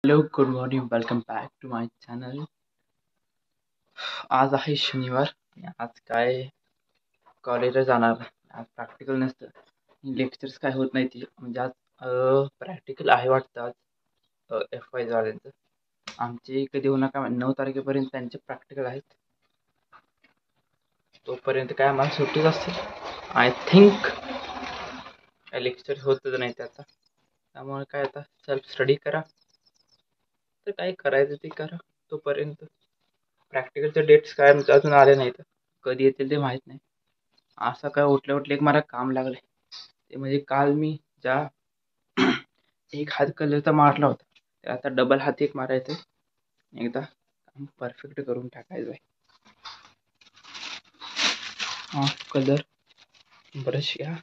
Hello, good morning. Welcome back to my channel. आज आहे शनिवार. आज काय कॉलेजला जाणार नाही. आज प्रॅक्टिकल नसतं, लेक्चर्स काय होत नाही ती. म्हणजे आज प्रॅक्टिकल आहे वाटतं. आज FY झाल्यानंतर आमचे कधी होणार काय 9 तारखेपर्यंत त्यांचे प्रॅक्टिकल आहेत. तोपर्यंत काय आम्हाला सुट्टीच असते. आय थिंक लेक्चर होतच नाही त्याचा. त्यामुळे काय आता सेल्फ स्टडी करा, तर काय करायचं ते करा. तोपर्यंत प्रॅक्टिकलचे डेट्स काय अजून आले नाहीत. कधी येतील ते माहीत नाही. असं काय उठल्या उठल्या एक मला काम लागले. ते म्हणजे काल मी ज्या एक हात कलरचा मारला होता, ते आता डबल हात एक मारायचं. एकदा काम परफेक्ट करून टाकायचं आहे. कलर ब्रश घ्या,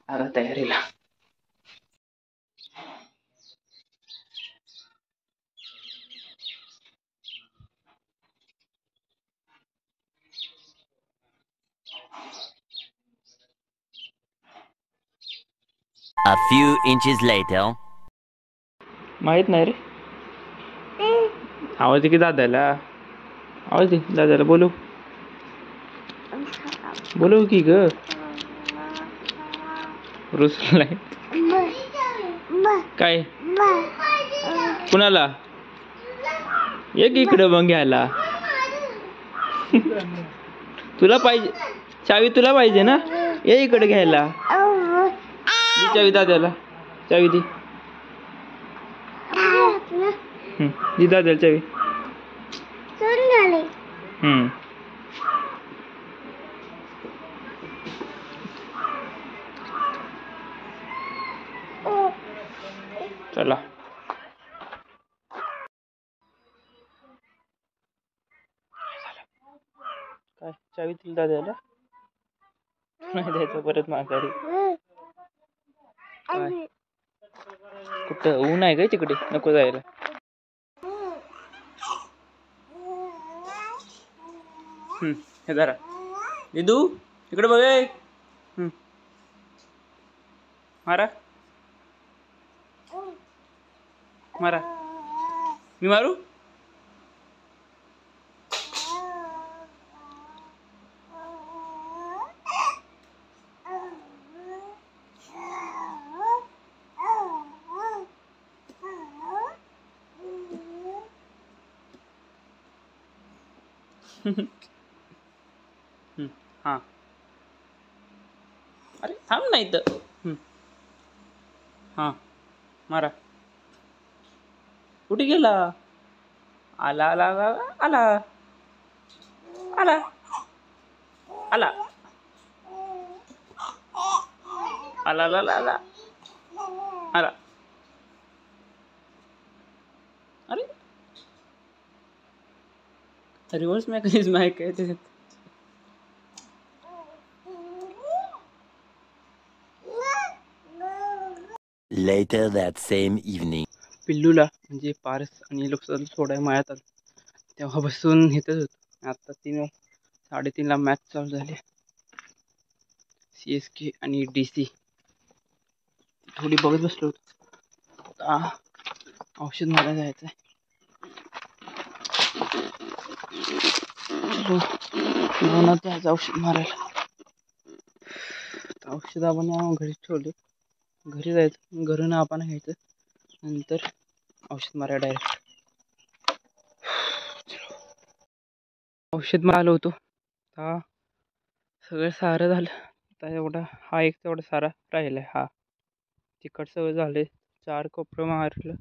आता तयारीला. A few inches later. माहीत नाही रे. आवाज दे की दादाला. आवाज दे दादाला. बोलू की ग. रुसलाय काय? कुणाला? एक इकडं मग घ्यायला. तुला पाहिजे चावी? तुला पाहिजे ना? ये इकडे घ्यायला. दी चावी दादाला. चावी दी. दी दादाला चावी. चला. काय चावी दिली दादाला? नाही द्यायचं परत माघारी. काय कुठं ऊन आहे काय तिकडे? नको जायला. हे जरा दिदू तिकडे बघ. मारा मारा. मी मारू? हां. अरे थांब नाही तर. हां मारा. कुठे गेला? आला आला आला आला आला आला आला आला आला आला आला. अरे रिव्हर्स मेकॅनिझम आहे काय त्याच्यात? Later that same evening. पिल्लूला म्हणजे पारस आणि लोकसभा सोडाय मळ्यात आलो. तेव्हा बसून इथंच होतो. आता 3:30ला मॅच चालू झाले. CSK आणि DC थोडी बघत बसलो होतो. आता औषध मारायला जायचं आहे. जायचं औषध मारायला. औषध आपण घरीच ठेवले. घरी जायचं, घरून आपण घ्यायचं, नंतर औषध मारायला डायरेक्ट. औषध मारलं होतो. आता सगळं सारं झालं. आता एवढा हा एक तेवढा सारा राहिला आहे. हा तिखट सगळं झाले. 4 कोपरं मारलं,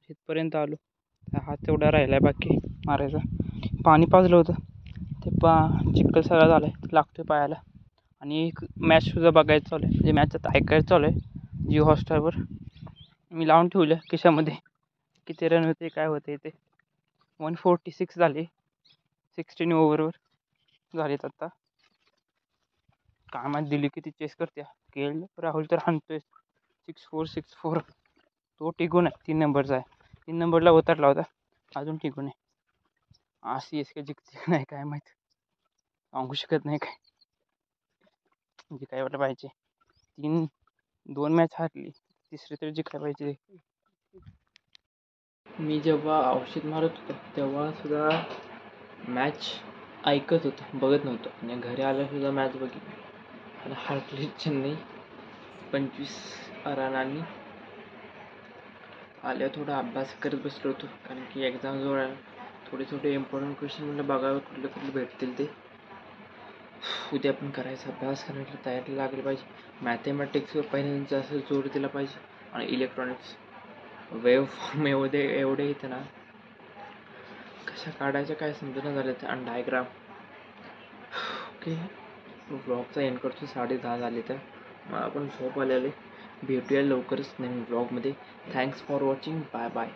इथपर्यंत आलो. हा तेवढा राहिला बाकी मारायचा. पाणी पाजलं होतं ते चिखल सगळा झाला आहे, लागतोय पायाला. आणि एक मॅच सुद्धा बघायचं चालू आहे. म्हणजे मॅच आता ऐकायचं चालू आहे जिओ हॉटस्टारवर. मी लावून ठेवलं खिशामध्ये. किती रन होते काय होते ते. 146 झाले. 16 ओव्हरवर झालेत आता. कामात दिली किती चेस करते. राहुल तर हाणतोय 6-4 6-4. तो टिकून आहे. 3 नंबरचा आहे. 3 नंबरला उतरला होता, अजून टिकून आहे. CSK जिंकते नाही काय माहीत, सांगू शकत नाही काय. जिंकायला पाहिजे. 2 मॅच हारली, तिसरी तरी जिंकायला पाहिजे. मी जेव्हा औषध मारत होतो तेव्हा सुद्धा मॅच ऐकत होतो, बघत नव्हतो. आणि घरी आल्यासुद्धा मॅच बघितली आणि हारली चेन्नई 25 रनांनी. आल्या थोडा अभ्यास करत बसलो होतो कारण की एक्झाम जवळ आहे. थोडे इम्पॉर्टंट क्वेश्चन म्हणलं बघावं कुठले भेटतील ते. उद्या पण करायचा अभ्यास, करायला तयारी लागली पाहिजे. मॅथेमॅटिक्सवर पहिल्यांदा जास्त जोर दिला पाहिजे आणि इलेक्ट्रॉनिक्स वेव्ह फॉर्म एवढे येते ना, कशा काढायच्या काय समजणं झालं ते. आणि डायग्राम. ओके, ब्लॉगचा एंड करतो. 10:30 झाले तर मला पण झोप आलेले. भेटूया लवकरच नवीन ब्लॉगमध्ये. Thanks for watching. Bye bye.